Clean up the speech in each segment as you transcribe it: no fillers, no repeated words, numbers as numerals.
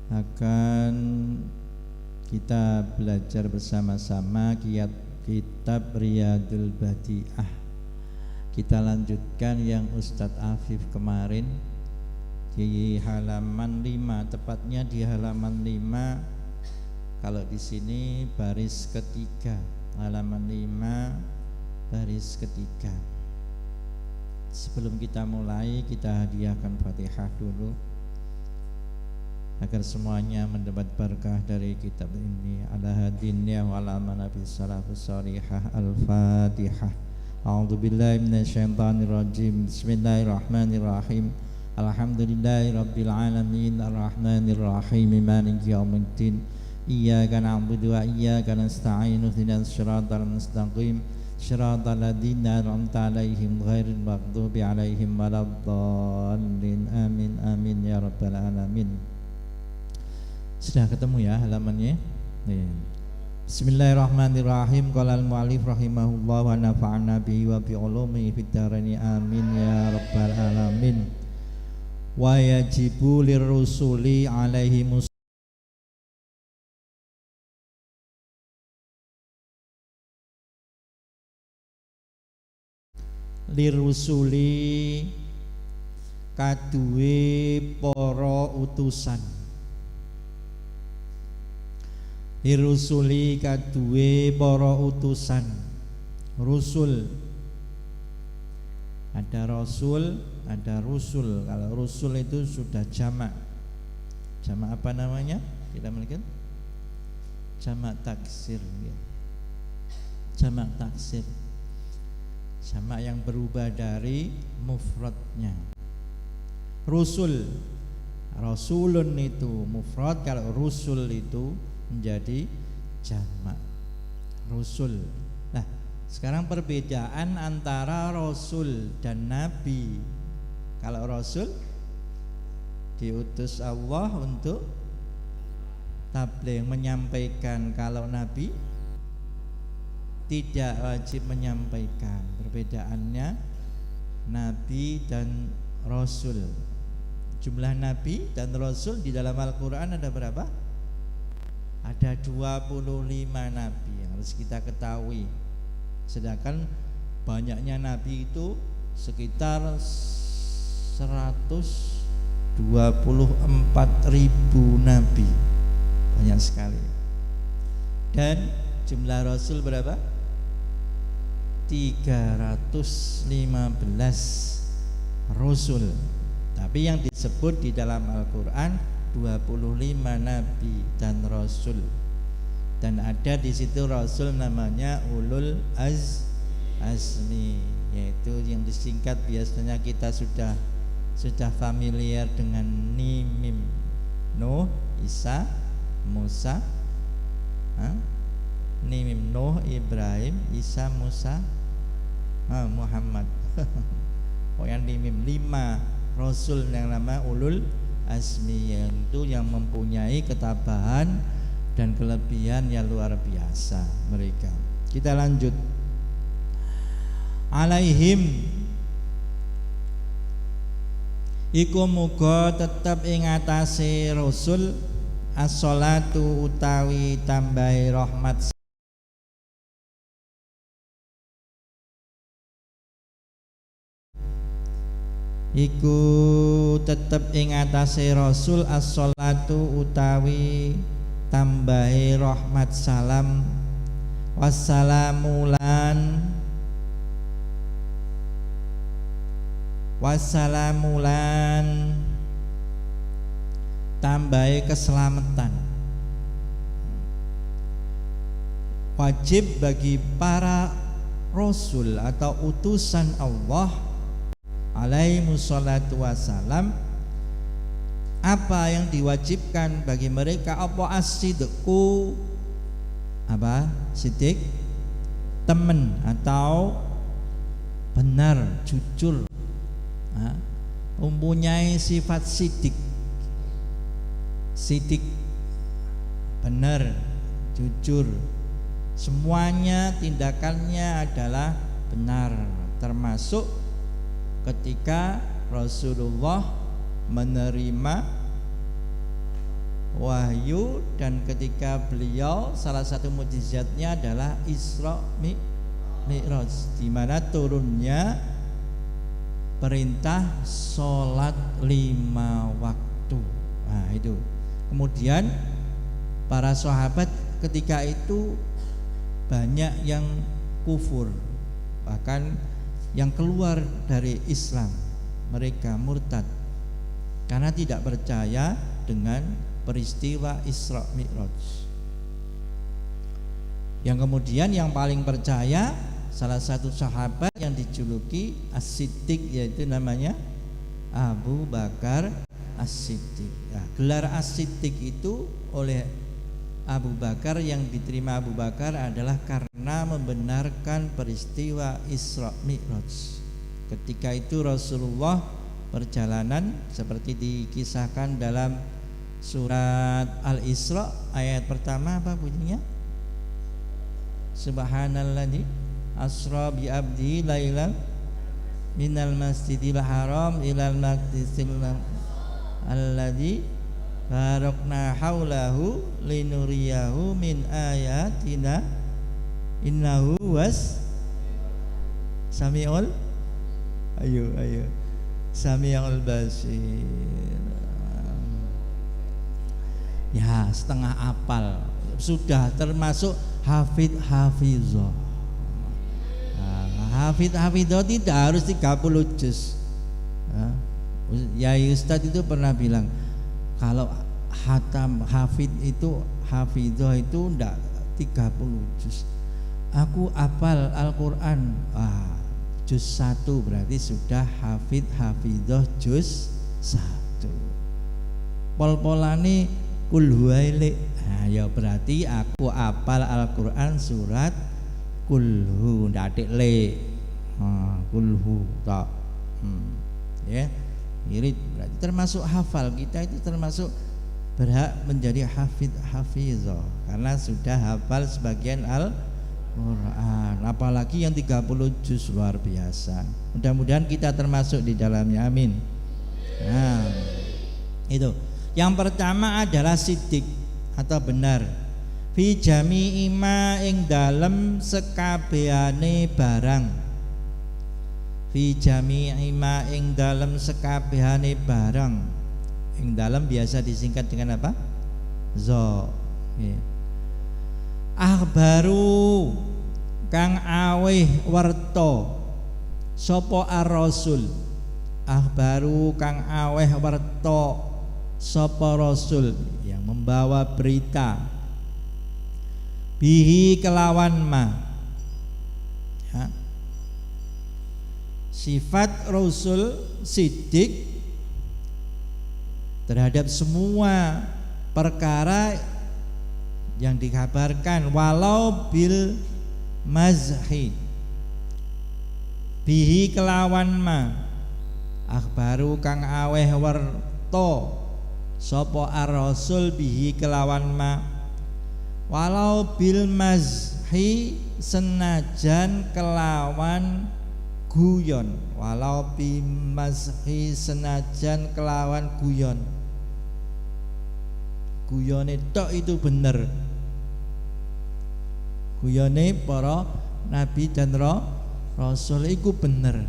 akan kita belajar bersama-sama kitab Riyadul Badi'ah. Kita lanjutkan yang Ustadz Afif kemarin di halaman 5, tepatnya di halaman 5. Kalau di sini baris ketiga, halaman 5 baris ketiga. Sebelum kita mulai, kita hadiahkan Fatihah dulu agar semuanya mendapat berkah dari kitab ini. Ala hadinnya wa ala manabi salafus salihah. Al-Fatihah. A'udzu billahi minasyaitonir rajim. Bismillahirrahmanirrahim. Alhamdulillahirabbil alamin arrahmanir rahim maliki yaumiddin. Iyyaka na'budu wa iyyaka nasta'in ihdinas siratal mustaqim. Shiratal ladzina an'amta 'alaihim ghairil maghdubi 'alaihim waladdallin. Amin amin ya rabbal alamin. Sudah ketemu ya halamannya? Bismillahirrahmanirrahim. Qala al-mu'allif rahimahullah wa nafa'ana bihi wa bi ulumihi fid dharain amin ya rabbal alamin. Wa yajibu lirrusuli alaihimus lirrusuli kaduwe para utusan. Lirrusuli kaduwe para utusan. Rusul, ada rasul, ada rusul. Kalau rusul itu sudah jamak. Jamak apa namanya? Kita melihat jamak taksir ya. Jamak taksir, jamak yang berubah dari mufradnya. Rusul, rasulun itu mufrad, kalau rusul itu menjadi jamak. Rusul. Nah, sekarang perbedaan antara rasul dan nabi. Kalau rasul diutus Allah untuk tabligh, menyampaikan. Kalau nabi tidak wajib menyampaikan. Perbedaannya nabi dan rasul. Jumlah nabi dan rasul di dalam Al-Quran ada berapa? Ada 25 nabi yang harus kita ketahui. Sedangkan banyaknya nabi itu sekitar 124.000 nabi. Banyak sekali. Dan jumlah rasul berapa? 315 rasul. Tapi yang disebut di dalam Al-Quran 25 nabi dan rasul. Dan ada di situ rasul namanya ulul azmi, yaitu yang disingkat biasanya kita sudah familiar dengan Nimim. Nuh, Isa, Musa, Nimim, Nuh, Ibrahim, Isa, Musa, Muhammad. Yang Nimim 5 rasul yang nama ulul azmi, yaitu yang mempunyai ketabahan dan kelebihan yang luar biasa mereka. Kita lanjut. Alaihim iku muga tetep ing atase rasul as-shalatu utawi tambahi rahmat iku tetep ing atase rasul as-shalatu utawi tambahi rahmat salam wassalamulan tambahi keselamatan. Wajib bagi para rasul atau utusan Allah alaihissalatu wassalam, apa yang diwajibkan bagi mereka? Apa as-sidqu, apa sidik, temen atau benar, jujur, mempunyai sifat sidik, benar, jujur, semuanya tindakannya adalah benar, termasuk ketika Rasulullah menerima wahyu, dan ketika beliau salah satu mukjizatnya adalah Isra Mi'raj, di mana turunnya perintah sholat 5 waktu. Nah itu. Kemudian para sahabat ketika itu banyak yang kufur, bahkan yang keluar dari Islam, mereka murtad karena tidak percaya dengan peristiwa Isra Mi'raj. Yang kemudian yang paling percaya salah satu sahabat yang dijuluki As-Siddiq, yaitu namanya Abu Bakar As-Siddiq. Nah, gelar As-Siddiq itu oleh Abu Bakar, yang diterima Abu Bakar adalah karena membenarkan peristiwa Isra Mi'raj. Ketika itu Rasulullah perjalanan seperti dikisahkan dalam surat Al-Isra ayat pertama, apa bunyinya? Subhanalladzi asra bi abdi lailan minal masjidil haram ilal maqdisil alladzi barakna haulahu linuriyahu min ayatina innahu was samiul ayo samiul basir. Ya, setengah apal, sudah termasuk hafidhah. Hafidhah tidak harus 30 juz. Ya, Ustadz itu pernah bilang kalau hatam hafidhah itu enggak 30 juz. Aku hafal Al-Qur'an. Juz 1 berarti sudah hafidhah juz 1. Pol-polane kul huwaili. Ya berarti aku hafal Al-Qur'an surat kulhu, ndak atik le. Kulhu tak. Ya. Ini berarti termasuk hafal. Kita itu termasuk berhak menjadi hafizah karena sudah hafal sebagian Al-Qur'an. Apalagi yang 30 juz, luar biasa. Mudah-mudahan kita termasuk di dalamnya. Amin. Nah, itu. Yang pertama adalah siddiq atau benar. Fi jami'i ma ing dalem sekabehane barang. Fi jami'i ma ing dalem sekabehane barang. Ing dalem biasa disingkat dengan apa? Zo. Akhbaru kang aweh werta sapa ar-rasul. Akhbaru kang aweh werta sapa rasul, yang membawa berita, bihi kelawan ma. Ya. Sifat rasul siddiq terhadap semua perkara yang dikabarkan, walau bil mazhi, bihi kelawan ma. Akhbaru kang aweh werta sapa ar-rasul bihi kelawan ma, walau bil mazhi senajan kelawan guyon, walau bil mazhi senajan kelawan guyon. Guyone tok itu bener. Guyone para nabi dan rasul itu bener.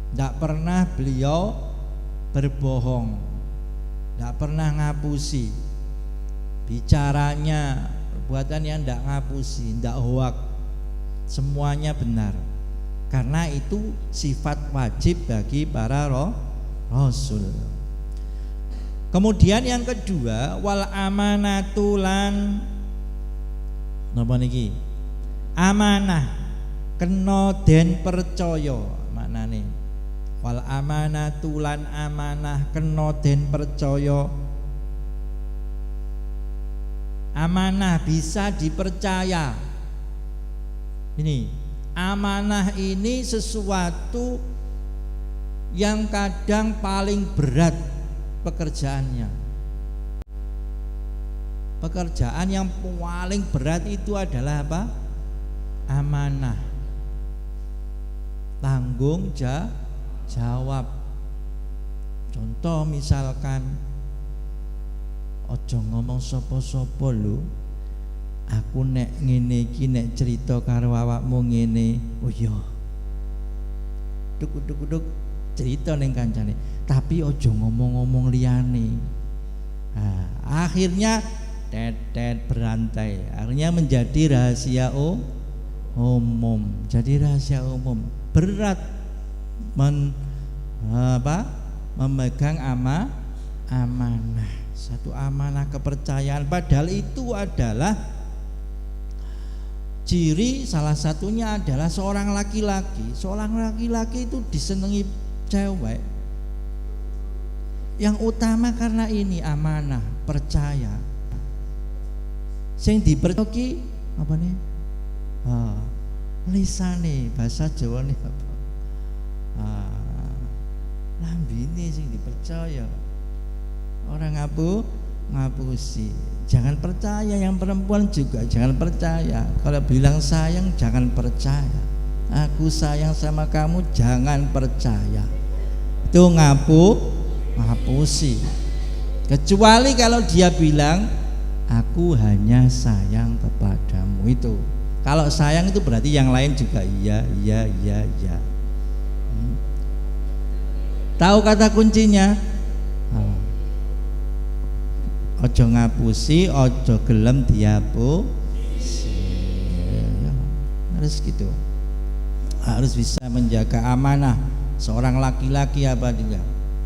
Tidak pernah beliau berbohong, tidak pernah ngapusi bicaranya, perbuatan yang tidak ngapusi, tidak hoak, semuanya benar. Karena itu sifat wajib bagi para rasul. Kemudian yang kedua, wal amanatulan napa niki? Amanah kena den percaya maknane. Wal amanatulan amanah kena den percaya. Amanah bisa dipercaya. Ini amanah ini sesuatu yang kadang paling berat pekerjaannya. Pekerjaan yang paling berat itu adalah apa? Amanah. Tanggung jawab. Contoh misalkan Aja ngomong sapa-sapa lho. Aku nek ngene iki nek cerita karo awakmu ngene, oh iya. Duk cerita ning kancane, tapi aja ngomong-ngomong liyane. Akhirnya tetet berantai. Akhirnya menjadi rahasia umum. Jadi rahasia umum. Berat memegang amanah. Satu amanah kepercayaan, padahal itu adalah ciri, salah satunya adalah seorang laki-laki. Seorang laki-laki itu disenangi cewek. Yang utama karena ini amanah, percaya. Sing dipercaya apa nih? Lisane bahasa Jawa nih apa? Lambine sing dipercaya. Orang ngapusi. Jangan percaya, yang perempuan juga jangan percaya. Kalau bilang sayang jangan percaya. Aku sayang sama kamu jangan percaya. Itu ngapusi. Kecuali kalau dia bilang aku hanya sayang kepadamu, itu. Kalau sayang itu berarti yang lain juga iya. Tahu kata kuncinya? Ojo ngapusi, ojo gelem diapusi. Harus gitu. Harus bisa menjaga amanah. Seorang laki-laki apa dia?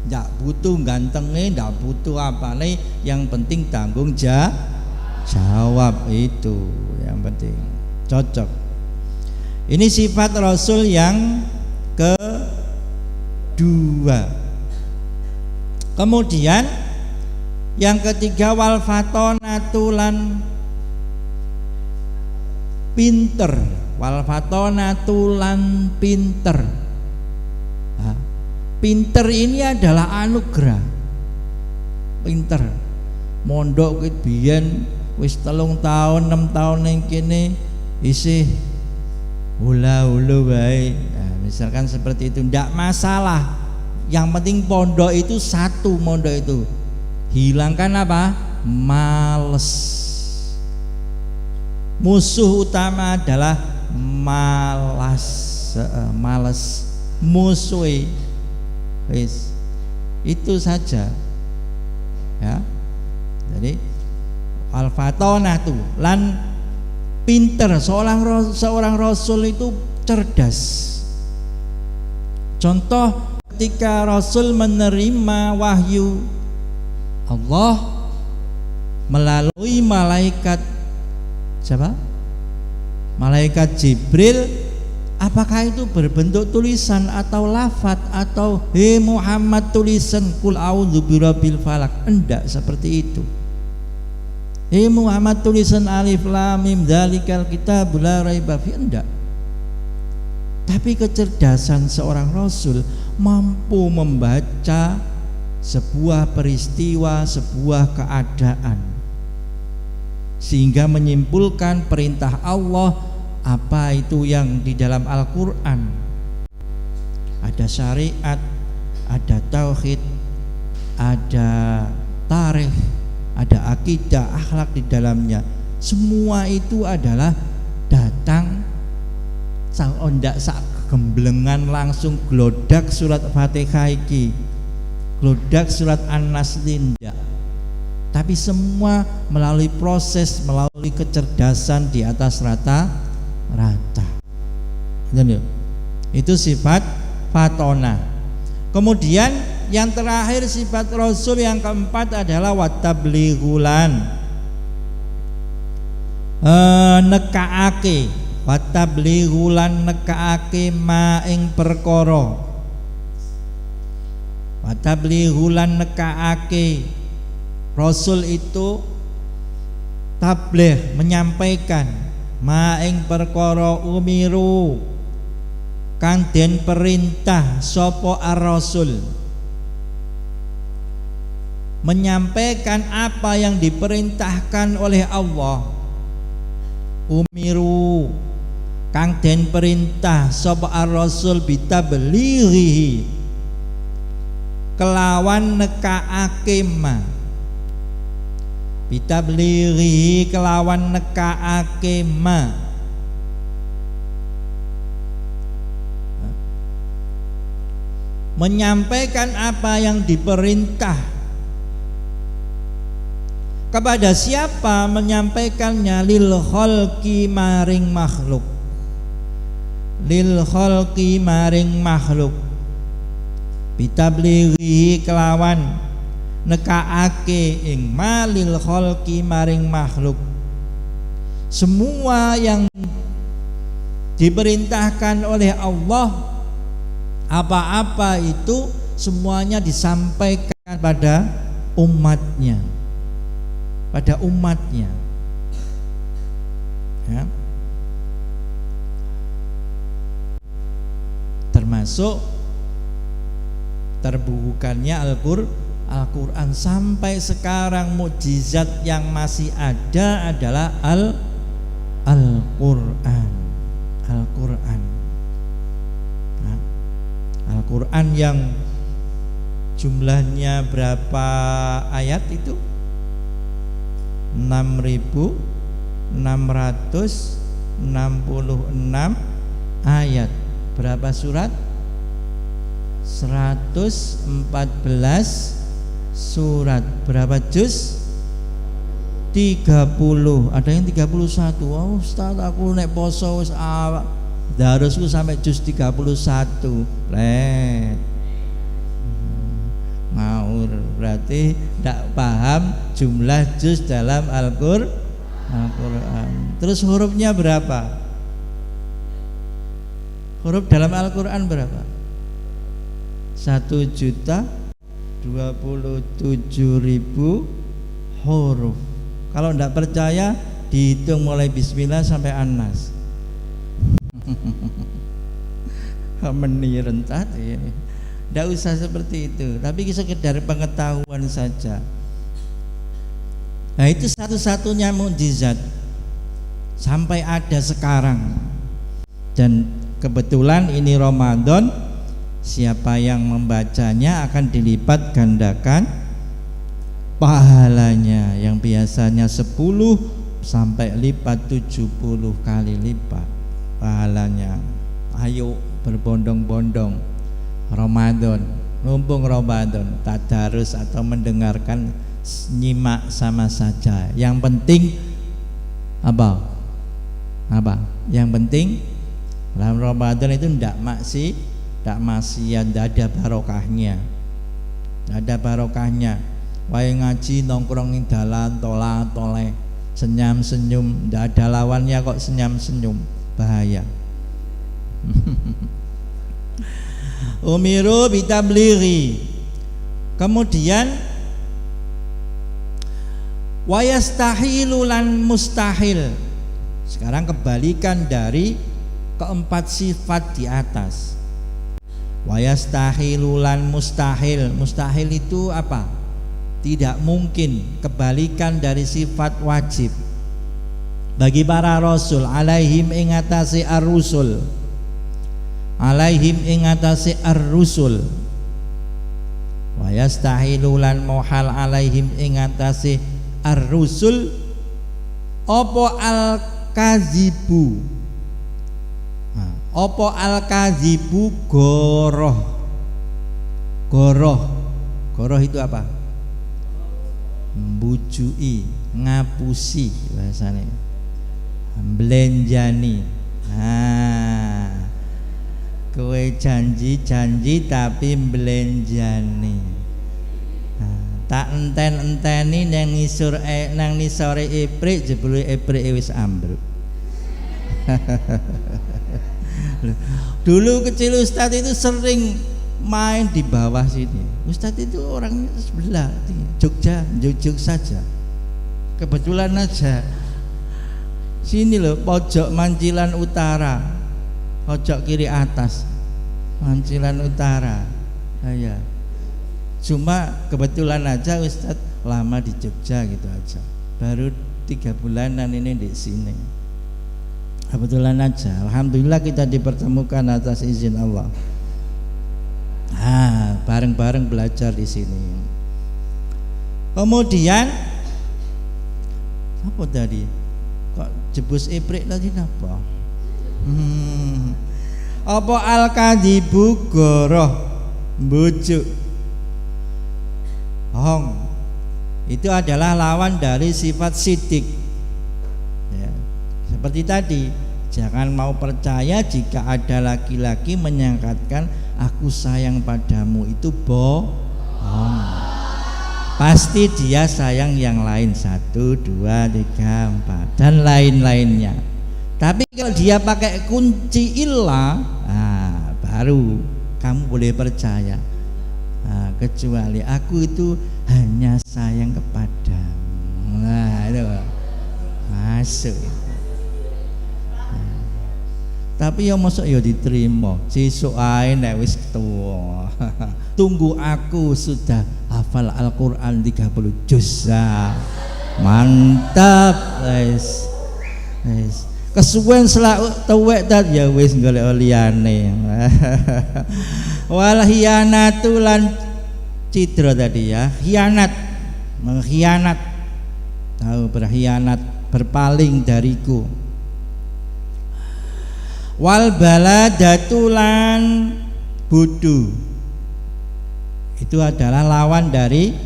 Nggak butuh gantengnya, nggak butuh apa nih. Yang penting tanggung jawab, itu yang penting. Cocok. Ini sifat Rasul yang kedua. Kemudian yang ketiga, wal fatonatu lan pinter. Wal fatonatu lan pinter. Pinter ini adalah anugerah. Pinter. Mondok kuwi biyen wis 3 tahun 6 tahun ning kene isih hula-hulu wae. Misalkan seperti itu ndak masalah. Yang penting pondok itu satu, mondok itu hilangkan apa? Males. Musuh utama adalah males. Musuh itu saja ya. Jadi al-fatonatu lan pinter. Seorang rasul itu cerdas. Contoh ketika Rasul menerima wahyu Allah melalui malaikat siapa? Malaikat Jibril. Apakah itu berbentuk tulisan atau lafaz atau Muhammad tulisan Qul a'udzu birabbil falaq? Enggak seperti itu. Muhammad tulisan alif lam mim dzalikal kitabul la raiba fi, enggak. Tapi kecerdasan seorang rasul mampu membaca sebuah peristiwa, sebuah keadaan, sehingga menyimpulkan perintah Allah apa itu yang di dalam Al-Quran. Ada syariat, ada tauhid, ada tarikh, ada akidah, akhlak di dalamnya. Semua itu adalah datang ondak sak gemblengan langsung glodak surat Fatihah iki, glodak surat An-Nas linda. Tapi semua melalui proses, melalui kecerdasan di atas rata. Itu sifat fatona. Kemudian yang terakhir sifat Rasul yang keempat adalah watablighulan, nekaake. Watablighulan nekaake ma ing perkara. Watablighulan nekaake. Rasul itu tabligh, menyampaikan ma ing perkara umiru kang den perintah sapa ar-rasul, menyampaikan apa yang diperintahkan oleh Allah. Umiru kang den perintah sapa ar-rasul bitablighi kelawan nekaake ma. Bitablighi kelawan nekaake ma, menyampaikan apa yang diperintah. Kepada siapa menyampaikannya? Lil khalqi maring makhluk. Lil khalqi maring makhluk. Bitablighi kelawan nekaake ing ma lil khalqi maring makhluk. Semua yang diperintahkan oleh Allah, apa-apa itu semuanya disampaikan pada umatnya, pada umatnya, ya. Termasuk terbukukannya Al-Quran. Sampai sekarang mukjizat yang masih ada adalah Al-Quran. Al-Quran, nah, Al-Quran yang jumlahnya berapa ayat itu? 6.666 ayat. Berapa surat? 114 surat. Berapa juz? 30. Ada yang 31. Oh Ustaz, aku nek poso wis darusku sampai juz 31. Let. Ngawur, berarti tidak paham jumlah juz dalam Al-Quran. Terus hurufnya berapa? Huruf dalam Al-Quran berapa? 1.027.000 huruf. Kalau tidak percaya, dihitung mulai bismillah sampai An-Nas. Menirentat ini. Tidak usah seperti itu, tapi sekedar pengetahuan saja. Nah, itu satu-satunya mukjizat sampai ada sekarang. Dan kebetulan ini Ramadan, siapa yang membacanya akan dilipat gandakan pahalanya, yang biasanya 10 sampai lipat 70 kali lipat pahalanya. Ayo berbondong-bondong Ramadan, mumpung Ramadan, tadarus atau mendengarkan, nyimak sama saja. Yang penting apa? Yang penting dalam Ramadan itu tidak maksiat, tidak ada barokahnya. Tidak ada barokahnya. Wae ngaji nongkrong ning dalan toleh, senyum-senyum, tidak ada lawannya kok senyum-senyum, bahaya. Umiru bitablighi. Kemudian wayastahilu lan mustahil. Sekarang kebalikan dari keempat sifat di atas. Wayastahilu lan mustahil. Mustahil itu apa? Tidak mungkin, kebalikan dari sifat wajib. Bagi para rasul, alaihim ing atase ar-rusul, alaihim ing atase ar-rusul. Wa yastahilu lan muhal alaihim ing atase ar-rusul apa al-kazibu. Apa al-kazibu? Goroh itu apa? Mbujui, ngapusi bahasanya, belenjani. Kowe janji tapi belenjani. Tak enten-enteni nang nisore iprik, jebule iprike wis ambruk. Dulu kecil Ustadz itu sering main di bawah sini. Ustadz itu orangnya sebelah Jogja saja. Kebetulan aja sini loh, pojok Mancilan Utara, pojok kiri atas Mancilan Utara. Ya. Cuma kebetulan aja Ustadz lama di Jogja gitu aja. Baru 3 bulanan ini di sini. Kebetulan aja. Alhamdulillah kita dipertemukan atas izin Allah. Bareng-bareng belajar di sini. Kemudian Apa tadi? Kok jebus iprik tadi napa? Apa al-kadzibu goroh bujuk bohong? Itu adalah lawan dari sifat sidik ya. Seperti tadi, jangan mau percaya jika ada laki-laki menyangkatkan aku sayang padamu, itu bohong. Pasti dia sayang yang lain, 1, 2, 3, 4 dan lain-lainnya. Tapi kalau dia pakai kunci illah, baru kamu boleh percaya. Kecuali aku itu hanya sayang kepadamu. Nah, itu masuk. Tapi ya mosok ya diterima. Sesuk ae nek wis tuwa. Tunggu aku sudah hafal Al-Qur'an 30 juz. Mantap, guys. Kesuwen selak tuwek tat ya wis golek liyane. Wal hiyanatu lan cidra tadi ya, khianat, mengkhianat. Tahu berkhianat, berpaling dariku. Wal baladatu lan bodoh, itu adalah lawan dari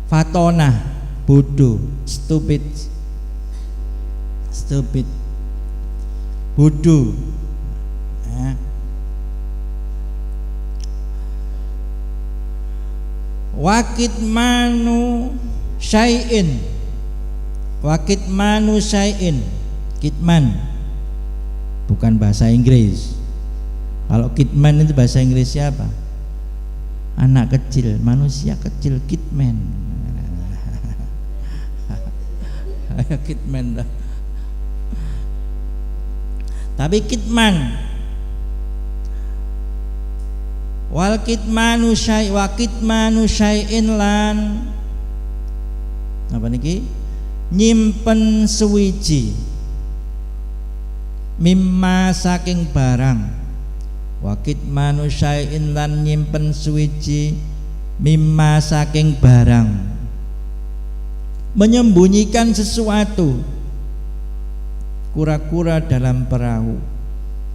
fatonah, bodoh, stupid, bodoh. Wakitmanu syai'in, kitman bukan bahasa Inggris. Kalau kitman itu bahasa Inggrisnya apa? Anak kecil, manusia kecil, kitman. Kitman dah. Tapi kitman, wal kitmanu syai' wa kitmanu syai'in lan apa niki? Nyimpen suwiji mimma saking barang, wakit manusyai'in lan nyimpen suwiji mimma saking barang, menyembunyikan sesuatu, kura-kura dalam perahu,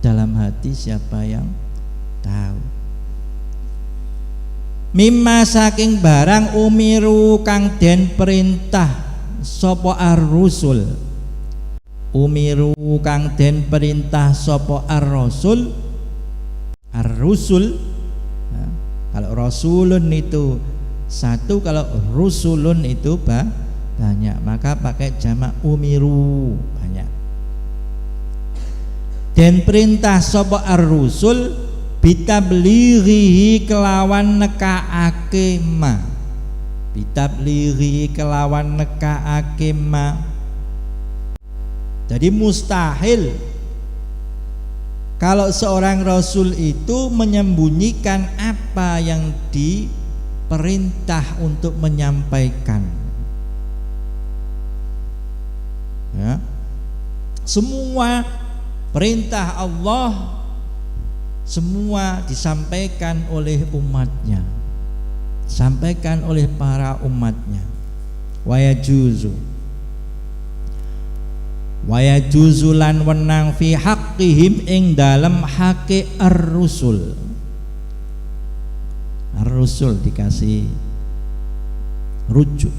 dalam hati siapa yang tahu. Mimma saking barang umiru kang den perintah sapa ar-rusul, umiru kang den perintah sapa ar-rasul. Ar-rusul ya, kalau rasulun itu satu, kalau rusulun itu banyak, maka pakai jamak umiru, banyak. Den perintah sapa ar-rusul bitablighihi kelawan nekaake ma, bitablighihi kelawan nekaake ma. Jadi mustahil kalau seorang rasul itu menyembunyikan apa yang diperintah untuk menyampaikan. Ya. Semua perintah Allah semua disampaikan oleh umatnya, disampaikan oleh para umatnya. Waya juzulan wenang fi haqqihim ing dalam hake ar-rusul. Ar-rusul dikasih rujuk.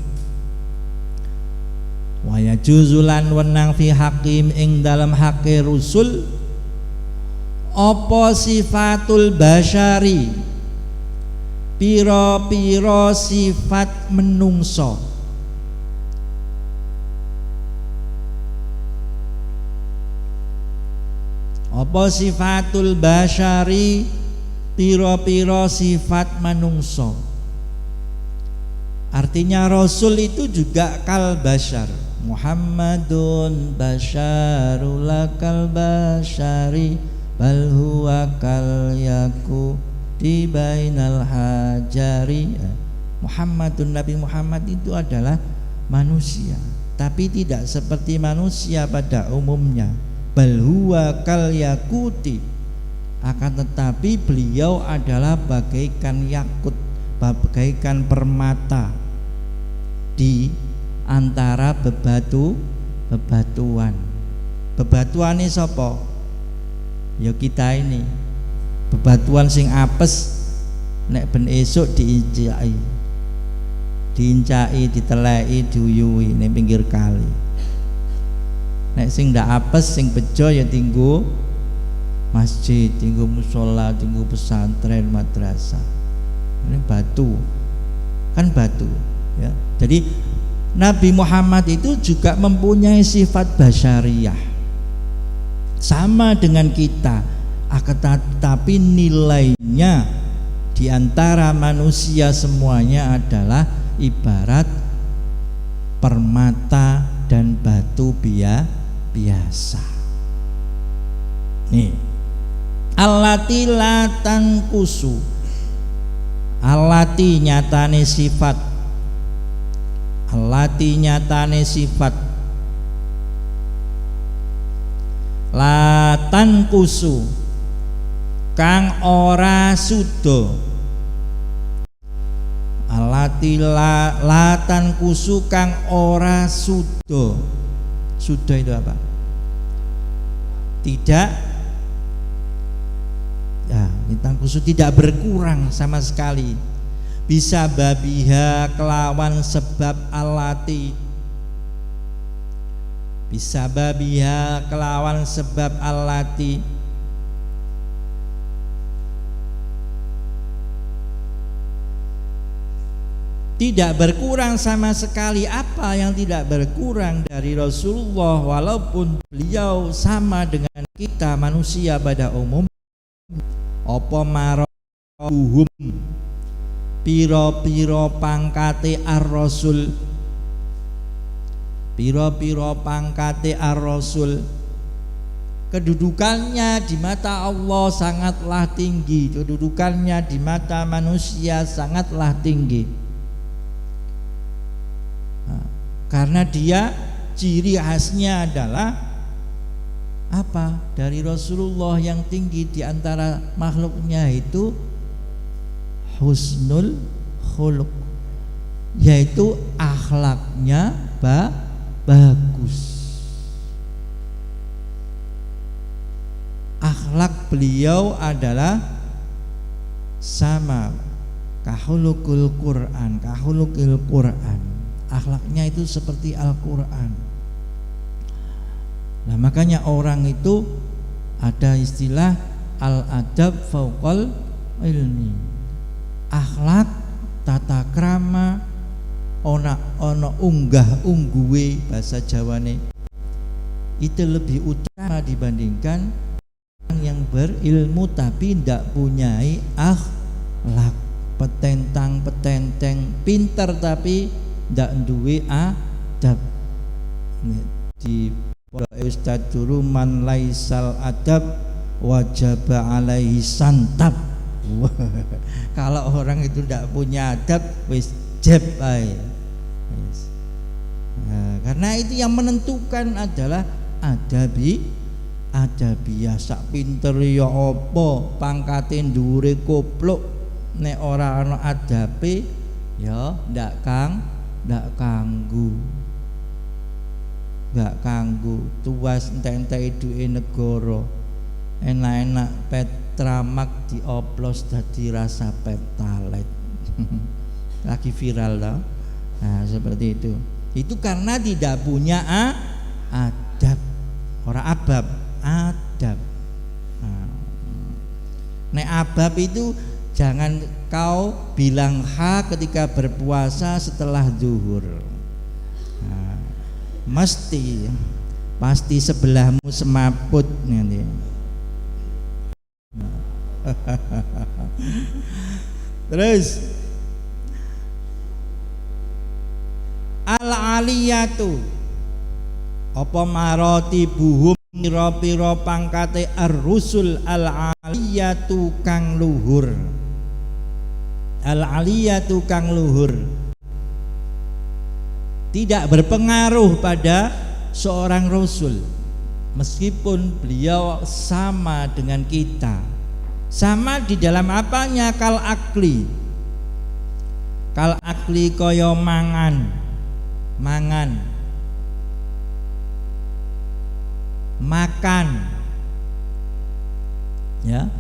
Waya juzulan wenang fi haqqihim ing dalam hake rusul apa sifatul basyari, piro-piro sifat menungso. Apa sifatul basyari, piro-piro sifat manungso. Artinya rasul itu juga kal basyar. Muhammadun basyarul kal basyari bal huwa kal yaku di bainal hajari. Muhammadun, Nabi Muhammad itu adalah manusia, tapi tidak seperti manusia pada umumnya. Bal huwa kal yakuti, akan tetapi beliau adalah bagaikan yakut, bagaikan permata di antara bebatuan. Bebatuane sapa? Ya kita ini. Bebatuan sing apes nek ben esuk diincaki, diteleki, diuyuhi ning pinggir kali. Nek sing ndak apes, sing bejo ya tinggu masjid, tinggu musola, tinggu pesantren, madrasah. Ini batu, kan batu, ya. Jadi Nabi Muhammad itu juga mempunyai sifat basyariyah, sama dengan kita, akan tetapi nilainya di antara manusia semuanya adalah ibarat permata dan batu biasa. Nih, allati la tanqusu, allati nyatane sifat, allati nyatane sifat, la tanqusu kang ora sudo, allati la tanqusu kang ora sudo. Sudo itu apa? Tidak, ya, tanqusu tidak berkurang sama sekali. Bisa babiha kelawan sebab allati, bisa babiha kelawan sebab allati, tidak berkurang sama sekali. Apa yang tidak berkurang dari Rasulullah walaupun beliau sama dengan kita manusia pada umum? Apa marohum, piro-piro pangkate ar-rasul, piro-piro pangkate ar-rasul, kedudukannya di mata Allah sangatlah tinggi, kedudukannya di mata manusia sangatlah tinggi. Karena dia ciri khasnya adalah apa? Dari Rasulullah yang tinggi di antara makhluknya itu husnul khuluq, yaitu akhlaknya bagus. Akhlak beliau adalah sama kahulukul Quran, kahulukil Quran. Akhlaknya itu seperti Al-Quran. Nah, makanya orang itu ada istilah al-adab fauqal ilmi. Akhlak, tata krama, ono unggah ungguwe bahasa Jawane itu lebih utama dibandingkan orang yang berilmu tapi tidak punyai akhlak. Petentang-petenteng, pinter tapi ndak duwe adab. Di Ustaz dulu man laisal adab wajaba alaihi santab. Kalau orang itu ndak punya adab wis jeb ae. Nah, karena itu yang menentukan adalah adabiyah. Sak pinter ya apa, pangkate ndure kopluk, nek ora ana adabe ya ndak kanggu tuas entek-entek duwe negara, enak-enak Petramak dioplos dadi rasa Pertalite. Lagi viral loh. Nah, seperti itu karena tidak punya adab. Ora abab, adab. Nah, nek abab itu jangan kau bilang ha ketika berpuasa setelah zuhur. Nah, pasti sebelahmu semaput nanti. Terus al-aliyatu apa maroti buhum pira-pira pangkate ar-rusul al-aliyatu kang luhur. Al-aliyatu kang luhur tidak berpengaruh pada seorang rasul meskipun beliau sama dengan kita. Sama di dalam apanya? Kal akli kaya mangan, mangan, makan, ya,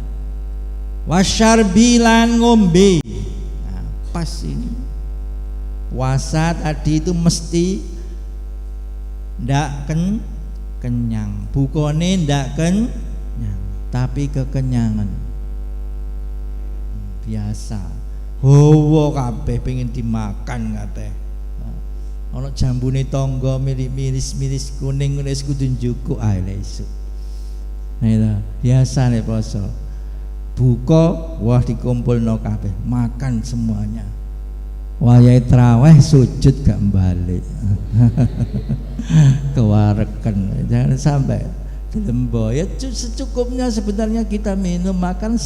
wasyarbi lan ngombe. Nah, pas ini puasa tadi itu mesti ndak kenyang, bukone ndak kenyang, tapi kekenyangan biasa. Hawa kabeh pengen dimakan kabeh. Ana jambune tangga miris kuning wis kudu njukuk ae esuk. Nah itu biasa nek poso. Buka wah dikumpulno kabeh, makan semuanya. Wayahe traweh sujud gak balik. Kewareken. Jangan sampai lembo. Ya secukupnya sebenarnya kita minum makan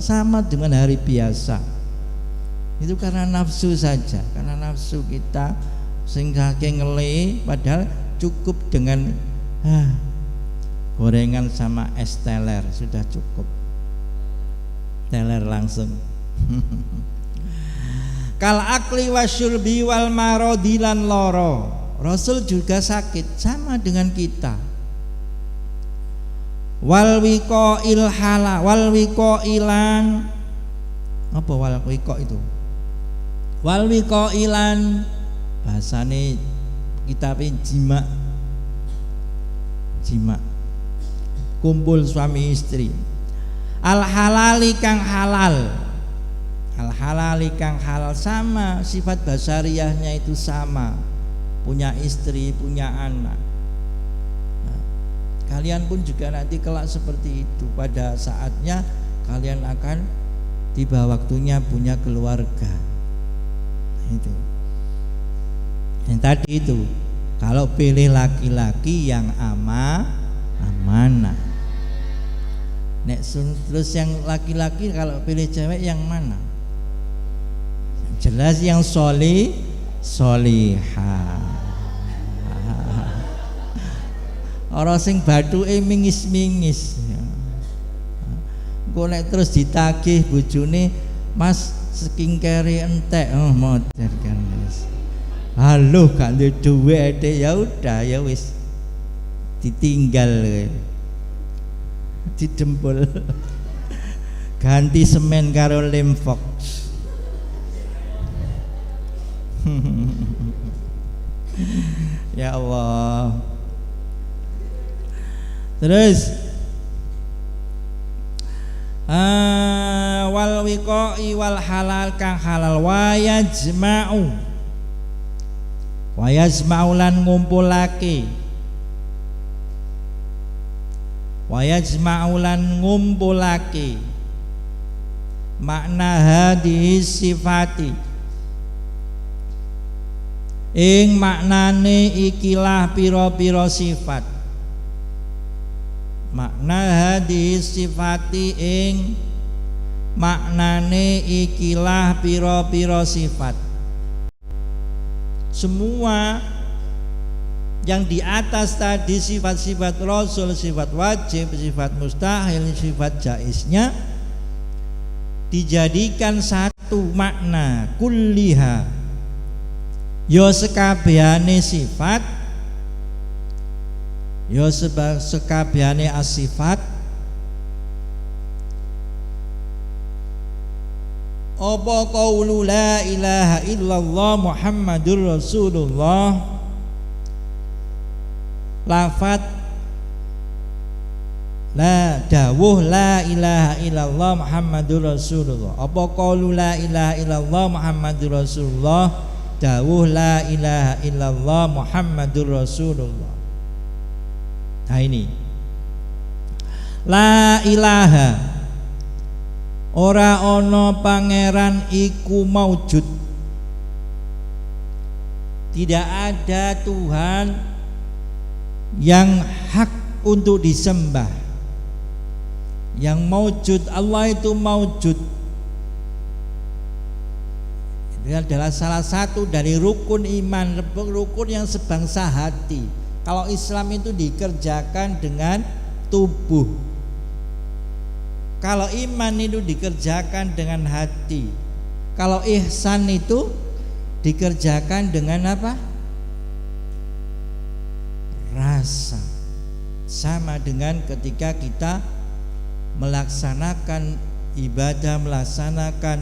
sama dengan hari biasa. Itu karena nafsu saja, karena nafsu kita sehingga ngele, padahal cukup dengan gorengan sama es teler sudah cukup. Teler langsung. Kal akli wasyurbi wal marodilan loro. Rasul juga sakit sama dengan kita. Wal wiko ilhala, wal wiko ilan apa wal wiko itu? Wal wiko ilan bahasane kita jima, kumpul suami istri. Al halali kang halal, al halali kang halal, sama sifat basariyahnya itu sama, punya istri, punya anak. Kalian pun juga nanti kelak seperti itu. Pada saatnya kalian akan tiba waktunya punya keluarga. Itu yang tadi itu. Kalau pilih laki-laki yang amanah. Nek terus yang laki-laki kalau pilih cewek yang mana? Jelas yang solihah. Orang sing bathuke mingis-mingis. Engko nek terus ditagih bojone, "Mas, skincare entek." Oh, modern kan wis. Halo, gak duwe dhuwit, ya udah ya wis. Ditinggal didempul. Ganti semen karo limfox. Ya Allah. Terus wal wiqai wal halal kang halal wa yajma'u lan ngumpulake, wa yajma'u lan ngumpulake makna hadhihi sifati ing maknane ikilah pira-pira sifat. Makna hadis sifati ing maknane ikilah piro-piro sifat. Semua yang di atas tadi sifat-sifat Rasul, sifat wajib, sifat mustahil, sifat jaiznya dijadikan satu makna kulliha. Yo sekabehane sifat, yo sekabehane as-sifat apa qaulu la ilaha illallah Muhammadur Rasulullah, lafat la dawuh la ilaha illallah Muhammadur Rasulullah. Apa qaulu la ilaha illallah Muhammadur Rasulullah, dawuh la ilaha illallah Muhammadur Rasulullah. Nah ini la ilaha, ora ono pangeran iku maujud, tidak ada Tuhan yang hak untuk disembah. Yang maujud, Allah itu maujud. Itu adalah salah satu dari rukun iman, rukun yang sebangsa hati. Kalau Islam itu dikerjakan dengan tubuh, kalau iman itu dikerjakan dengan hati, kalau ihsan itu dikerjakan dengan apa? Rasa. Sama dengan ketika kita melaksanakan ibadah, melaksanakan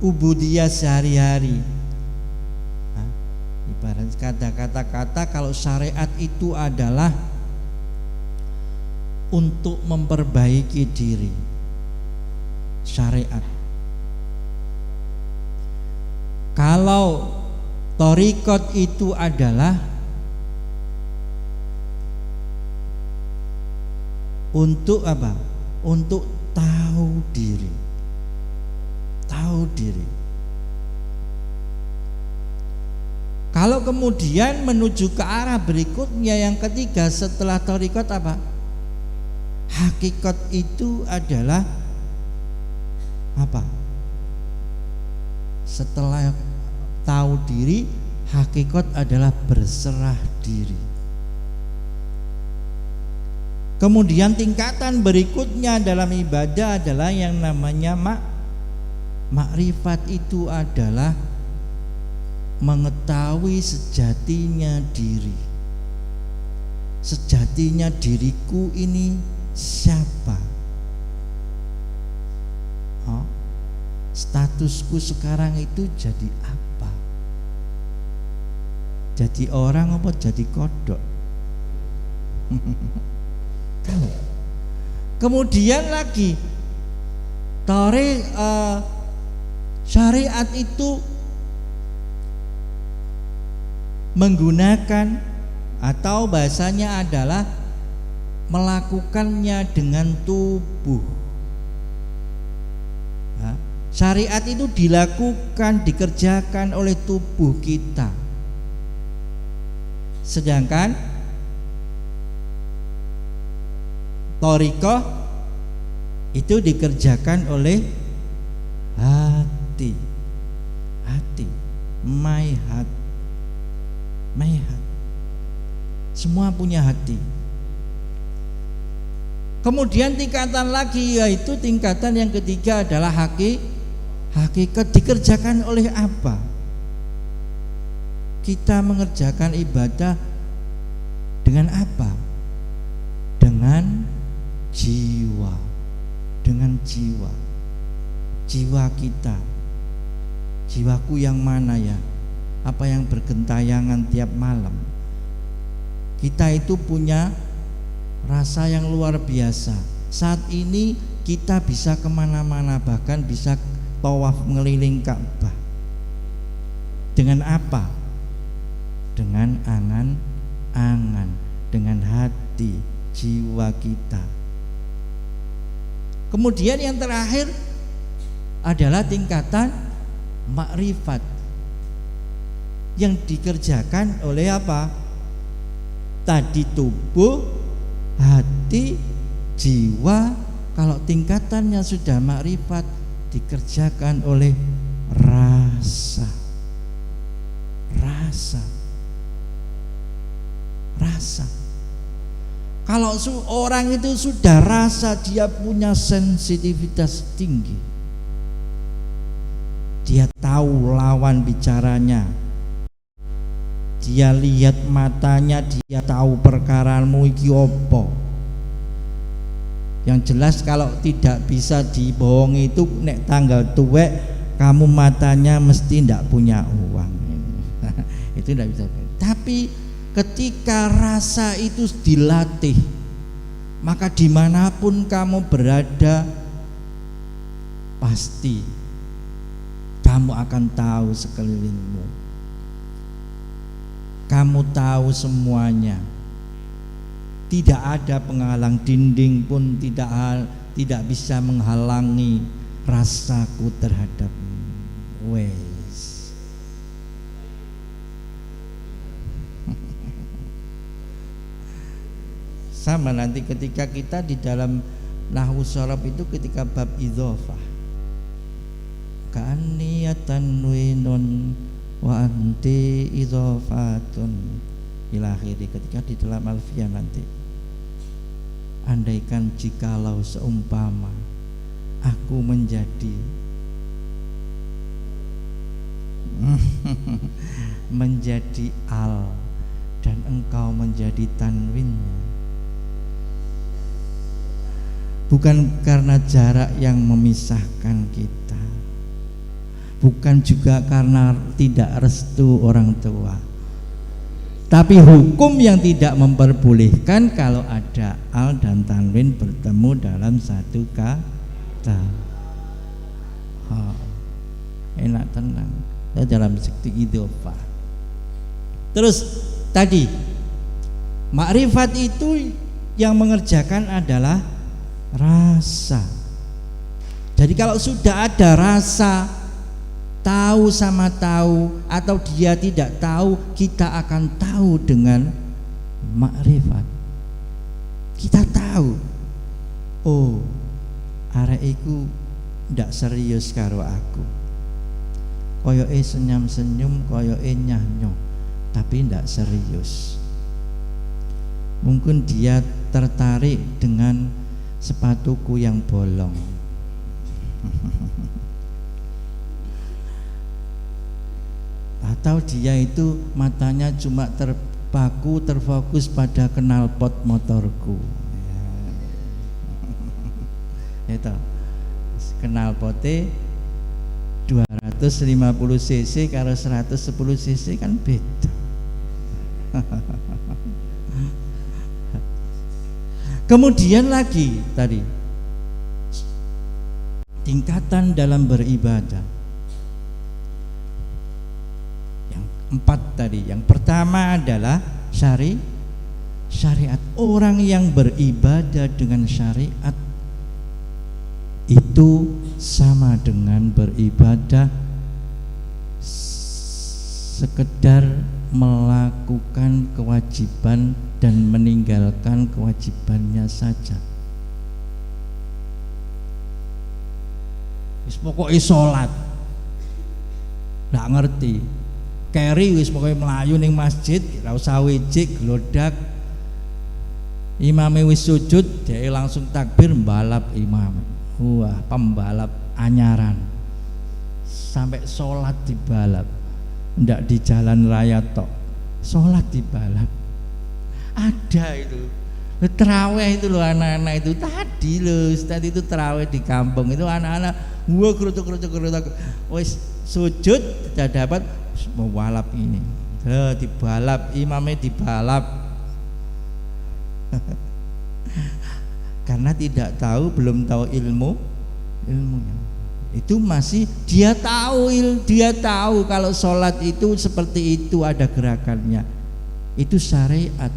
ubudiyah sehari-hari. Ibarat kata-kata kalau syariat itu adalah untuk memperbaiki diri. Syariat. Kalau thariqat itu adalah untuk apa? Untuk tahu diri. Tahu diri. Kalau kemudian menuju ke arah berikutnya yang ketiga setelah thariqat apa? Hakikat itu adalah apa? Setelah tahu diri, hakikat adalah berserah diri. Kemudian tingkatan berikutnya dalam ibadah adalah yang namanya makrifat. Itu adalah mengetahui sejatinya diri. Sejatinya diriku ini siapa? Statusku sekarang itu jadi apa? Jadi orang apa jadi kodok? Tahu. Kemudian lagi syariat itu menggunakan atau bahasanya adalah melakukannya dengan tubuh. Syariat itu dilakukan, dikerjakan oleh tubuh kita. Sedangkan thariqah itu dikerjakan oleh hati. Hati, my heart. My heart. Semua punya hati. Kemudian tingkatan lagi yaitu tingkatan yang ketiga adalah hakikat. Dikerjakan oleh apa? Kita mengerjakan ibadah dengan apa? Dengan jiwa. Dengan jiwa. Jiwa kita. Jiwaku yang mana ya? Apa yang bergentayangan tiap malam? Kita itu punya rasa yang luar biasa. Saat ini kita bisa kemana-mana, bahkan bisa tawaf ngeliling Ka'bah. Dengan apa? Dengan angan-angan, dengan hati, jiwa kita. Kemudian yang terakhir adalah tingkatan makrifat yang dikerjakan oleh apa? Tadi tubuh, hati, jiwa. Kalau tingkatannya sudah makrifat, dikerjakan oleh rasa. Kalau orang itu sudah rasa, dia punya sensitivitas tinggi. Dia tahu lawan bicaranya. Dia lihat matanya, dia tahu perkaramu iki opo. Yang jelas kalau tidak bisa dibohongi itu nek tanggal tuwek kamu matanya mesti tidak punya uang. Itu tidak bisa. Tapi ketika rasa itu dilatih, maka dimanapun kamu berada pasti kamu akan tahu sekelilingmu. Kamu tahu semuanya. Tidak ada penghalang, dinding pun tidak bisa menghalangi rasaku terhadapmu. Wes. Sama nanti ketika kita di dalam nahwu sharaf itu ketika bab idzofah. Ka'anniyatan winun wa anti idzofatun ila akhiri, ketika di dalam alfiyah nanti, andaikan jikalau seumpama aku menjadi menjadi al dan engkau menjadi tanwinnya. Bukan karena jarak yang memisahkan kita, bukan juga karena tidak restu orang tua, tapi hukum yang tidak memperbolehkan kalau ada al dan tanwin bertemu dalam satu kata. Enak tenang dalam sekti idhofah. Terus tadi makrifat itu yang mengerjakan adalah rasa. Jadi kalau sudah ada rasa tahu sama tahu atau dia tidak tahu, kita akan tahu dengan makrifat. Kita tahu, oh arek iku ndak serius karo aku, koyoke senyum-senyum, koyoke nyah-nyoh, tapi ndak serius. Mungkin dia tertarik dengan sepatuku yang bolong. Atau dia itu matanya cuma terfokus pada knalpot motorku. Itu knalpote 250 cc karo 110 cc kan beda. Kemudian lagi tadi tingkatan dalam beribadah. Yang 4 tadi, yang pertama adalah syariat. Orang yang beribadah dengan syariat itu sama dengan beribadah sekedar melakukan kewajiban dan meninggalkan kewajibannya saja. Wis pokoke salat ndak ngerti, keri wis pokoke melayu ning masjid, ora usah wijik glodak. Imame wis sujud, dia langsung takbir mbalap imam. Wah, pembalap anyaran. Sampai salat dibalap. Ndak di jalan raya tok. Salat dibalap. Ada itu. Terawih itu loh, anak-anak itu tadi loh, tadi itu terawih di kampung itu anak-anak gua kerutuk wis sujud tidak dapat mau balap ini. Dibalap, imamnya dibalap. Karena tidak tahu, belum tahu ilmunya. Itu masih dia tahu kalau sholat itu seperti itu, ada gerakannya. Itu syariat.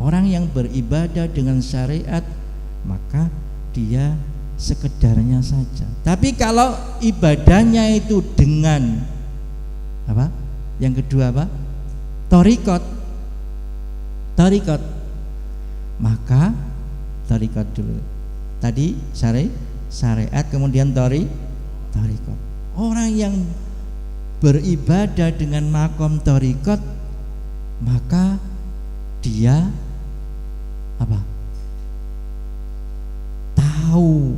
Orang yang beribadah dengan syariat, maka dia sekedarnya saja. Tapi kalau ibadahnya itu dengan apa? Yang kedua apa? Thariqat. Maka thariqat dulu. Tadi syariat, kemudian thariqat. Orang yang beribadah dengan makom thariqat, maka dia apa? Tahu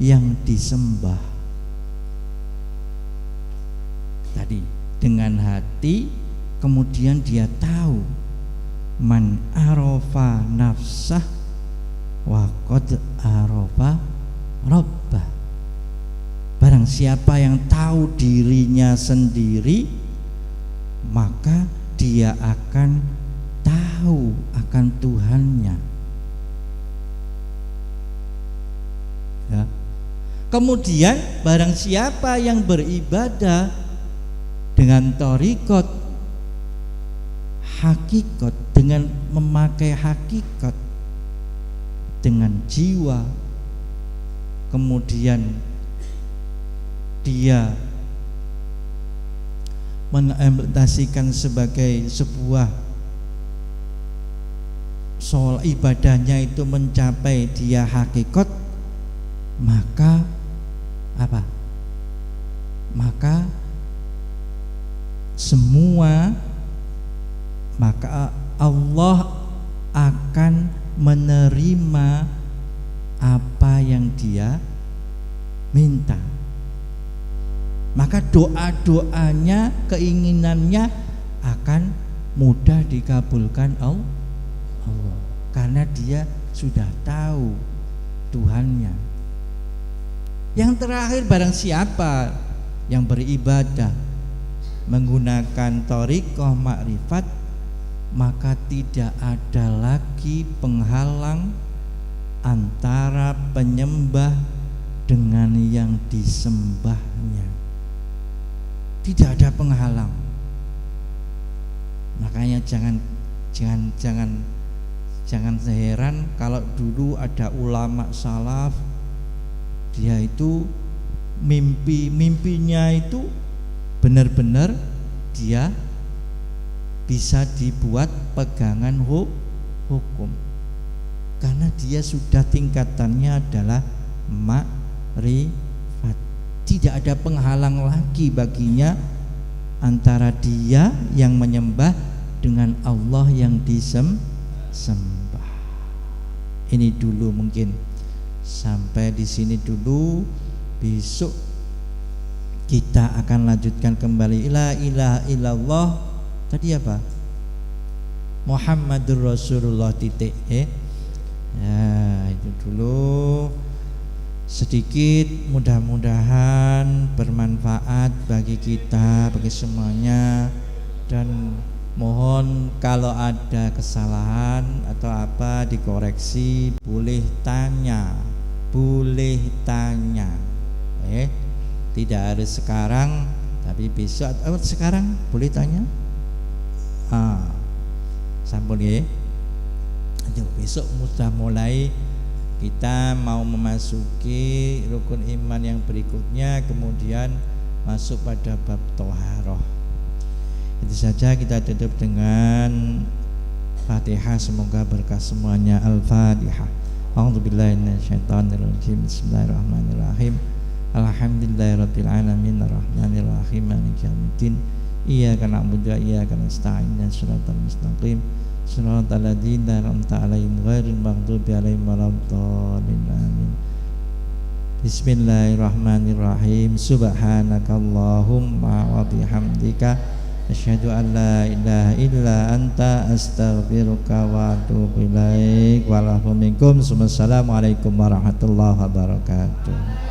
yang disembah. Tadi dengan hati, kemudian dia tahu man arafa nafsah wa qad arafa rabbah. Barang siapa yang tahu dirinya sendiri, maka dia akan tahu akan Tuhannya. Ya. Kemudian barang siapa yang beribadah dengan thariqat hakikat, dengan memakai hakikat dengan jiwa, kemudian dia mengimplementasikan sebagai sebuah soal ibadahnya itu mencapai dia hakikat, maka apa? Maka Allah akan menerima apa yang dia minta. Maka doa-doanya, keinginannya akan mudah dikabulkan Allah. Karena dia sudah tahu Tuhannya. Yang terakhir, barang siapa yang beribadah menggunakan thariqah makrifat, maka tidak ada lagi penghalang antara penyembah dengan yang disembahnya. Tidak ada penghalang. Makanya jangan heran kalau dulu ada ulama salaf, dia itu mimpinya itu benar-benar dia bisa dibuat pegangan hukum, karena dia sudah tingkatannya adalah makrifat. Tidak ada penghalang lagi baginya antara dia yang menyembah dengan Allah yang disembah. Ini dulu mungkin sampai di sini dulu. Besok kita akan lanjutkan kembali. La ilaha illallah tadi apa? Muhammadur Rasulullah titik. Ya, itu dulu sedikit, mudah-mudahan bermanfaat bagi kita, bagi semuanya. Dan mohon kalau ada kesalahan atau apa dikoreksi, boleh tanya. Tidak harus sekarang, tapi besok atau sekarang boleh tanya. Sampun ya. Besok sudah mulai kita mau memasuki rukun iman yang berikutnya, kemudian masuk pada bab thaharah. Itu saja, kita tutup dengan Fatihah, semoga berkah semuanya. Al-Fatihah. A'udzubillahi minasyaitonirrajim. Bismillahirrahmanirrahim. Alhamdulillahirabbil alamin arrahmanir rahim maliki yaumiddin. Iyyaka na'budu wa iyyaka nasta'in ihdinas siratal mustaqim siratal ladzina an'amta 'alaihim ghairil maghdubi 'alaihim waladdallin. Amin. Bismillahirrahmanirrahim. Subhanakallahumma wa bihamdika asyhadu an la ilaha illa anta astaghfiruka wa atubu ilaik. Wassalamualaikum warahmatullahi wabarakatuh.